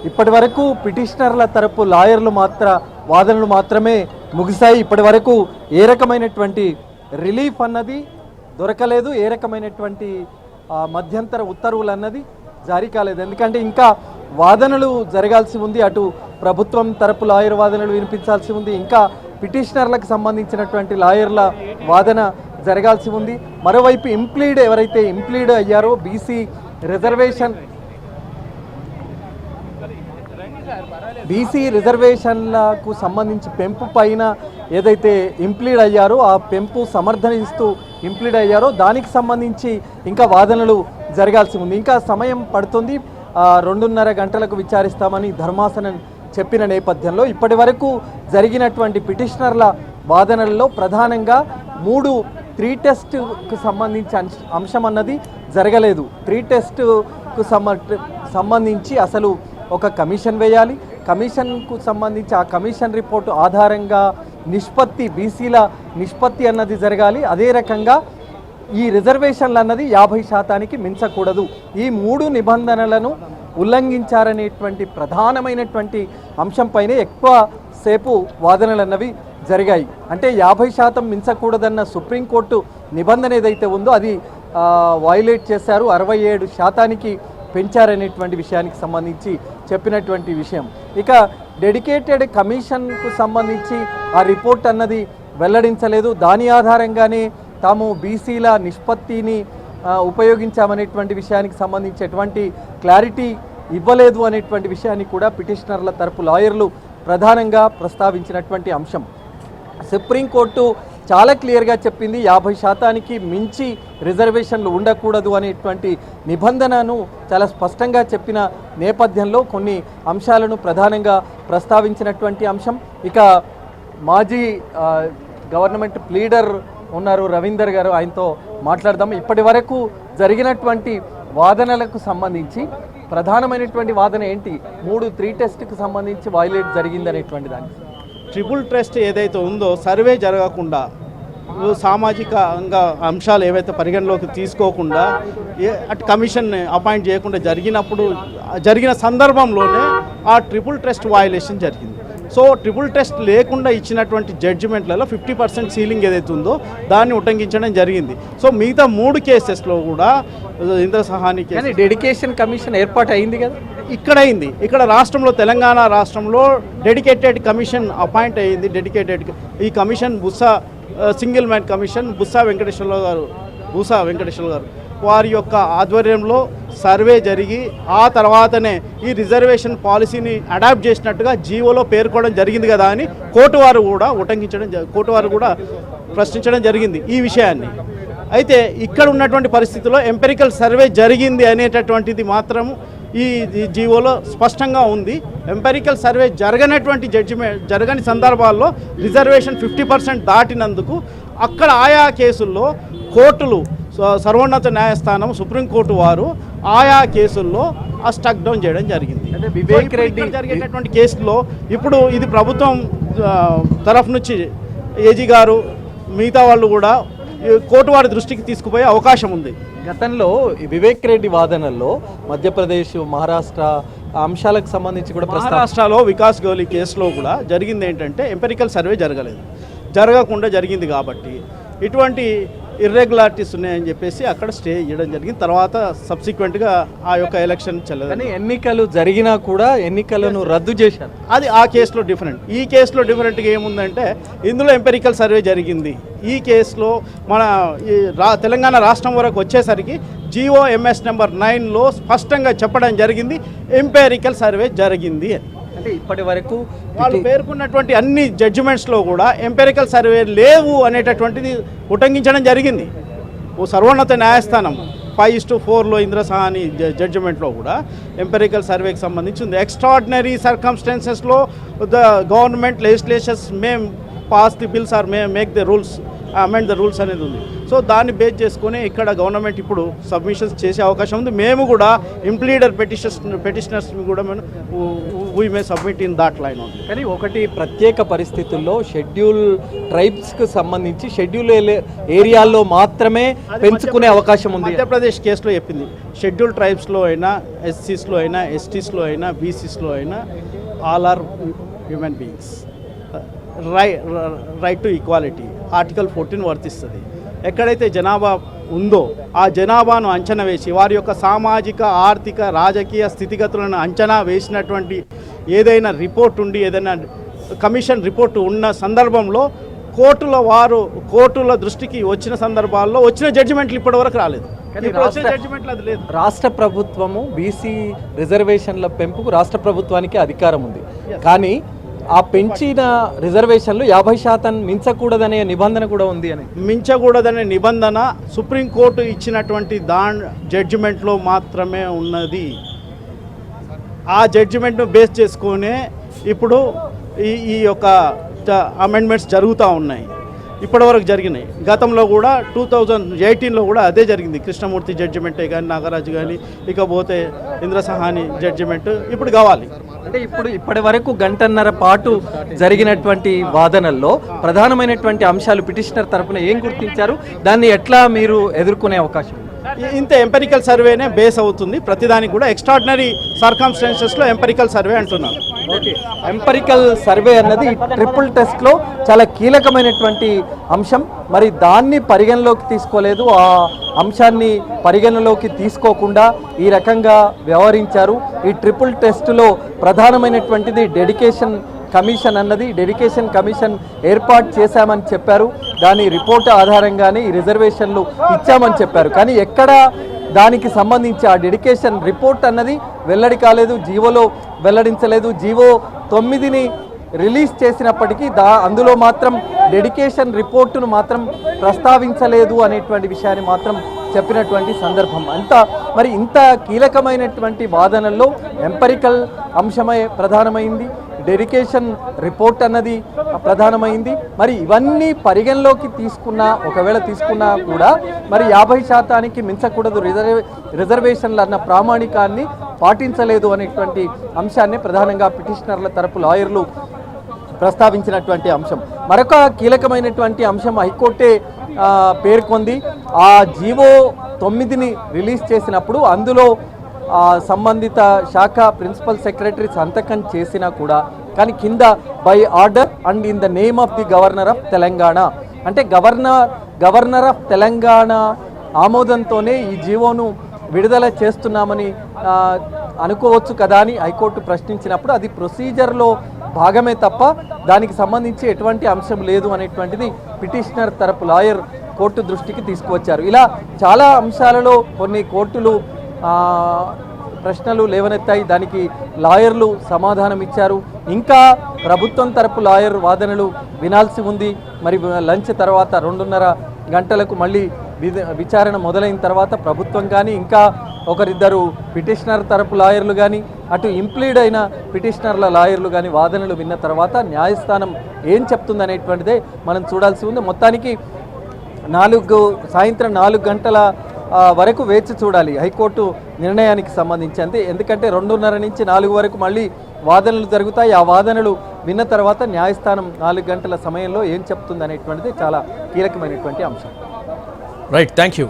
ఇప్పటి వరకు పిటిషనర్ల తరపు లాయర్లు వాదనలు మాత్రమే ముగిశాయి. ఇప్పటి వరకు ఏ రకమైనటువంటి రిలీఫ్ అన్నది దొరకలేదు, ఏ రకమైనటువంటి మధ్యంతర ఉత్తర్వులు అన్నది జారీ కాలేదు. ఎందుకంటే ఇంకా వాదనలు జరగాల్సి ఉంది. అటు ప్రభుత్వం తరపు లాయర్ వాదనలు వినిపించాల్సి ఉంది, ఇంకా పిటిషనర్లకు సంబంధించినటువంటి లాయర్ల వాదన జరగాల్సి ఉంది. మరోవైపు ఎవరైతే ఇంప్లీడ్ అయ్యారో బీసీ రిజర్వేషన్లకు సంబంధించి పెంపు పైన ఏదైతే ఇంప్లీడ్ అయ్యారో ఆ పెంపు సమర్థనిస్తూ ఇంప్లీడ్ అయ్యారో దానికి సంబంధించి ఇంకా వాదనలు జరగాల్సి ఉంది. ఇంకా సమయం పడుతుంది. 2.5 గంటలకు విచారిస్తామని ధర్మాసనం చెప్పిన నేపథ్యంలో ఇప్పటి వరకు జరిగినటువంటి పిటిషనర్ల వాదనల్లో ప్రధానంగా 3 టెస్ట్కు సంబంధించి అంశం అన్నది జరగలేదు. 3 టెస్ట్కు సంబంధించి అసలు ఒక కమిషన్ వేయాలి, కమిషన్కు సంబంధించి ఆ కమిషన్ రిపోర్టు ఆధారంగా బీసీల నిష్పత్తి అన్నది జరగాలి. అదే రకంగా ఈ రిజర్వేషన్లు అన్నది 50% మించకూడదు. ఈ 3 నిబంధనలను ఉల్లంఘించారనేటువంటి ప్రధానమైనటువంటి అంశంపైనే ఎక్కువ సేపు వాదనలు అన్నవి జరిగాయి. అంటే 50% మించకూడదన్న సుప్రీంకోర్టు నిబంధన ఏదైతే ఉందో అది వైలేట్ చేశారు, 67% పెంచారనేటువంటి విషయానికి సంబంధించి చెప్పినటువంటి విషయం. ఇక డెడికేటెడ్ కమిషన్కు సంబంధించి ఆ రిపోర్ట్ అన్నది వెల్లడించలేదు. దాని ఆధారంగానే తాము బీసీల నిష్పత్తిని ఉపయోగించామనేటువంటి విషయానికి సంబంధించి ఎటువంటి క్లారిటీ ఇవ్వలేదు అనేటువంటి విషయాన్ని కూడా పిటిషనర్ల తరపు లాయర్లు ప్రధానంగా ప్రస్తావించినటువంటి అంశం. సుప్రీంకోర్టు చాలా క్లియర్గా చెప్పింది, 50% మించి రిజర్వేషన్లు ఉండకూడదు అనేటువంటి నిబంధనను చాలా స్పష్టంగా చెప్పిన నేపథ్యంలో కొన్ని అంశాలను ప్రధానంగా ప్రస్తావించినటువంటి అంశం. ఇక మాజీ గవర్నమెంట్ ప్లీడర్ ఉన్నారు రవీందర్ గారు, ఆయనతో మాట్లాడదాం. ఇప్పటి వరకు జరిగినటువంటి వాదనలకు సంబంధించి ప్రధానమైనటువంటి వాదన ఏంటి? 3 టెస్ట్కి సంబంధించి వైలేట్ జరిగింది అనేటువంటి దాన్ని ట్రిపుల్ టెస్ట్ ఏదైతే ఉందో సర్వే జరగకుండా సామాజికంగా అంశాలు ఏవైతే పరిగణలోకి తీసుకోకుండా అటు కమిషన్ అపాయింట్ చేయకుండా జరిగిన సందర్భంలోనే ఆ ట్రిపుల్ టెస్ట్ వయలేషన్ జరిగింది. సో ట్రిపుల్ టెస్ట్ లేకుండా ఇచ్చినటువంటి జడ్జిమెంట్లలో 50% సీలింగ్ ఏదైతే ఉందో దాన్ని ఉల్లంఘించడం జరిగింది. సో మిగతా 3 కేసెస్లో కూడా ఇంద్రసహాని కేసు డెడికేషన్ కమిషన్ ఏర్పాటు అయింది కదా, ఇక్కడ రాష్ట్రంలో తెలంగాణ రాష్ట్రంలో డెడికేటెడ్ కమిషన్ అపాయింట్ అయ్యింది. ఈ commission single man commission Bussa Venkateswara గారు వారి యొక్క ఆధ్వర్యంలో సర్వే జరిగి ఆ తర్వాతనే ఈ రిజర్వేషన్ పాలసీని అడాప్ట్ చేసినట్టుగా జీవోలో పేర్కోవడం జరిగింది కదా అని కోర్టు వారు కూడా ప్రశ్నించడం జరిగింది ఈ విషయాన్ని. అయితే ఇక్కడ ఉన్నటువంటి పరిస్థితుల్లో ఎంపెరికల్ సర్వే జరిగింది అనేటటువంటిది మాత్రం ఈ జీవోలో స్పష్టంగా ఉంది. ఎంపెరికల్ సర్వే జరగని సందర్భాల్లో రిజర్వేషన్ 50% దాటినందుకు అక్కడ ఆయా కేసుల్లో కోర్టులు సర్వోన్నత న్యాయస్థానం సుప్రీంకోర్టు వారు ఆయా కేసుల్లో స్టక్ డౌన్ చేయడం జరిగింది. అంటే వివేక్ రెడ్డి జరిగేటటువంటి కేసులో ఇప్పుడు ఇది ప్రభుత్వం తరఫు నుంచి ఏజీ గారు మిగతా వాళ్ళు కూడా కోర్టు వారి దృష్టికి తీసుకుపోయే అవకాశం ఉంది. గతంలో వివేక్ రెడ్డి వాదనల్లో మధ్యప్రదేశ్, మహారాష్ట్ర అంశాలకు సంబంధించి కూడా మహారాష్ట్రలో వికాస్ గౌలి కేసులో కూడా జరిగింది ఏంటంటే ఎంపెరికల్ సర్వే జరగకుండా జరిగింది కాబట్టి ఇటువంటి ఇర్రెగ్యులారిటీస్ ఉన్నాయని చెప్పేసి అక్కడ స్టే ఇవ్వడం జరిగింది. తర్వాత సబ్సిక్వెంట్గా ఆ యొక్క ఎలక్షన్ చెల్లదు. కానీ ఎన్నికలు జరిగినా కూడా ఎన్నికలను రద్దు చేశారు. అది ఆ కేసులో డిఫరెంట్. ఈ కేసులో డిఫరెంట్గా ఏముందంటే ఇందులో ఎంపెరికల్ సర్వే జరిగింది. ఈ కేసులో మన తెలంగాణ రాష్ట్రం వరకు వచ్చేసరికి GOMS నెంబర్ 9లో స్పష్టంగా చెప్పడం జరిగింది ఎంపెరికల్ సర్వే జరిగింది అని. అంటే ఇప్పటి వరకు వాళ్ళు పేర్కొన్నటువంటి అన్ని జడ్జిమెంట్స్లో కూడా ఎంపెరికల్ సర్వే లేవు అనేటటువంటిది ఉల్లంఘించడం జరిగింది. సర్వోన్నత న్యాయస్థానం 5:4లో ఇంద్రసహాని జడ్జిమెంట్లో కూడా ఎంపెరికల్ సర్వేకి సంబంధించి ఉంది. ఎక్స్ట్రాడినరీ సర్కమ్స్టాన్సెస్లో the government legislations may pass the bills or may make the rules amend the rules అనేది ఉంది. సో దాన్ని బేస్ చేసుకొని ఇక్కడ గవర్నమెంట్ ఇప్పుడు సబ్మిషన్స్ చేసే అవకాశం ఉంది. మేము కూడా ఇంప్లీడర్ పెటిషనర్స్ కూడా we may submit in that line ఉంది. కానీ ఒకటి ప్రత్యేక పరిస్థితుల్లో షెడ్యూల్ ట్రైబ్స్కి సంబంధించి షెడ్యూల్ ఏరియాల్లో మాత్రమే పెంచుకునే అవకాశం ఉంది. మధ్యప్రదేశ్ కేసులో చెప్పింది షెడ్యూల్ ట్రైబ్స్లో అయినా, ఎస్సీస్లో అయినా, ఎస్టీస్లో అయినా, బీసీస్లో అయినా all are human beings, right to equality article 14 వర్తిస్తుంది. ఎక్కడైతే జనాభా ఉందో ఆ జనాభాను అంచనా వేసి వారి యొక్క సామాజిక, ఆర్థిక, రాజకీయ స్థితిగతులను అంచనా వేసినటువంటి ఏదైనా రిపోర్ట్ ఉండి, ఏదైనా కమిషన్ రిపోర్టు ఉన్న సందర్భంలో కోర్టుల దృష్టికి వచ్చిన సందర్భాల్లో వచ్చిన జడ్జిమెంట్లు ఇప్పటివరకు రాలేదు. రాష్ట్ర ప్రభుత్వము బీసీ రిజర్వేషన్ల పెంపుకు రాష్ట్ర ప్రభుత్వానికి అధికారం ఉంది. కానీ ఆ పెంచిన రిజర్వేషన్లు 50% మించకూడదనే నిబంధన కూడా ఉంది. మించకూడదనే నిబంధన సుప్రీంకోర్టు ఇచ్చినటువంటి జడ్జిమెంట్లో మాత్రమే ఉన్నది. ఆ జడ్జిమెంట్ను బేస్ చేసుకునే ఇప్పుడు ఈ యొక్క అమెండ్మెంట్స్ జరుగుతూ ఉన్నాయి, ఇప్పటివరకు జరిగినాయి. గతంలో కూడా 2018లో కూడా అదే జరిగింది. కృష్ణమూర్తి జడ్జిమెంటే కానీ, నాగరాజు కానీ, ఇకపోతే ఇంద్రసహాని జడ్జిమెంట్ ఇప్పుడు కావాలి. అంటే ఇప్పటి వరకు గంటన్నర పాటు జరిగినటువంటి వాదనల్లో ప్రధానమైనటువంటి అంశాలు పిటిషనర్ తరపున ఏం గుర్తించారు, దాన్ని ఎట్లా మీరు ఎదుర్కొనే అవకాశం? ఇంత ఎంపెరికల్ సర్వేనే బేస్ అవుతుంది ప్రతిదానికి కూడా. ఎక్స్ట్రాడినరీ సర్కమ్స్టాన్సెస్లో ఎంపెరికల్ సర్వే అంటున్నారు. ఎంపెరికల్ సర్వే అన్నది ట్రిపుల్ టెస్ట్లో చాలా కీలకమైనటువంటి అంశం. మరి దాన్ని పరిగణలోకి తీసుకోలేదు. ఆ అంశాన్ని పరిగణలోకి తీసుకోకుండా ఈ రకంగా వ్యవహరించారు. ఈ ట్రిపుల్ టెస్టులో ప్రధానమైనటువంటిది డెడికేషన్ కమిషన్ అన్నది. డెడికేషన్ కమిషన్ ఏర్పాటు చేశామని చెప్పారు. దాని రిపోర్టు ఆధారంగానే ఈ రిజర్వేషన్లు ఇచ్చామని చెప్పారు. కానీ ఎక్కడ దానికి సంబంధించి ఆ డెడికేషన్ రిపోర్ట్ అన్నది వెల్లడి కాలేదు, జీవోలో వెల్లడించలేదు. జీవో 9ని రిలీజ్ చేసినప్పటికీ అందులో మాత్రం డెడికేషన్ రిపోర్టును మాత్రం ప్రస్తావించలేదు అనేటువంటి విషయాన్ని మాత్రం చెప్పినటువంటి సందర్భం. మరి ఇంత కీలకమైనటువంటి వాదనల్లో ఎంపెరికల్ అంశమే ప్రధానమైంది, డెడికేషన్ రిపోర్ట్ అన్నది ప్రధానమైంది. మరి ఇవన్నీ పరిగణలోకి ఒకవేళ తీసుకున్నా కూడా మరి 50% మించకూడదు రిజర్వేషన్లు అన్న ప్రామాణికాన్ని పాటించలేదు అనేటువంటి అంశాన్ని ప్రధానంగా పిటిషనర్ల తరపు లాయర్లు ప్రస్తావించినటువంటి అంశం. మరొక కీలకమైనటువంటి అంశం హైకోర్టే పేర్కొంది. ఆ జీవో 9ని రిలీజ్ చేసినప్పుడు అందులో సంబంధిత శాఖ ప్రిన్సిపల్ సెక్రటరీ సంతకం చేసినా కూడా కానీ కింద by order and in the name of the governor of Telangana అంటే గవర్నర్ ఆఫ్ తెలంగాణ ఆమోదంతోనే ఈ జీవోను విడుదల చేస్తున్నామని అనుకోవచ్చు కదా అని హైకోర్టు ప్రశ్నించినప్పుడు అది ప్రొసీజర్లో భాగమే తప్ప దానికి సంబంధించి ఎటువంటి అంశం లేదు అనేటువంటిది పిటిషనర్ తరపు లాయర్ కోర్టు దృష్టికి తీసుకువచ్చారు. ఇలా చాలా అంశాలలో కొన్ని కోర్టులు ప్రశ్నలు లేవనెత్తాయి, దానికి లాయర్లు సమాధానం ఇచ్చారు. ఇంకా ప్రభుత్వం తరపు లాయర్ వాదనలు వినాల్సి ఉంది. మరి లంచ్ తర్వాత 2:30 గంటలకు మళ్ళీ విచారణ మొదలైన తర్వాత ప్రభుత్వం కానీ ఇంకా ఒకరిద్దరు పిటిషనర్ తరపు లాయర్లు కానీ అటు ఇంప్లీడ్ అయిన పిటిషనర్ల లాయర్లు కానీ వాదనలు విన్న తర్వాత న్యాయస్థానం ఏం చెప్తుందనేటువంటిదే మనం చూడాల్సి ఉంది. మొత్తానికి సాయంత్రం 4 గంటల వరకు వేచి చూడాలి హైకోర్టు నిర్ణయానికి సంబంధించి. అంతే, ఎందుకంటే 2:30 నుంచి 4 వరకు మళ్ళీ వాదనలు జరుగుతాయి. ఆ వాదనలు విన్న తర్వాత న్యాయస్థానం 4 గంటల సమయంలో ఏం చెప్తుంది అనేటువంటిది చాలా కీలకమైనటువంటి అంశం. Right, thank you.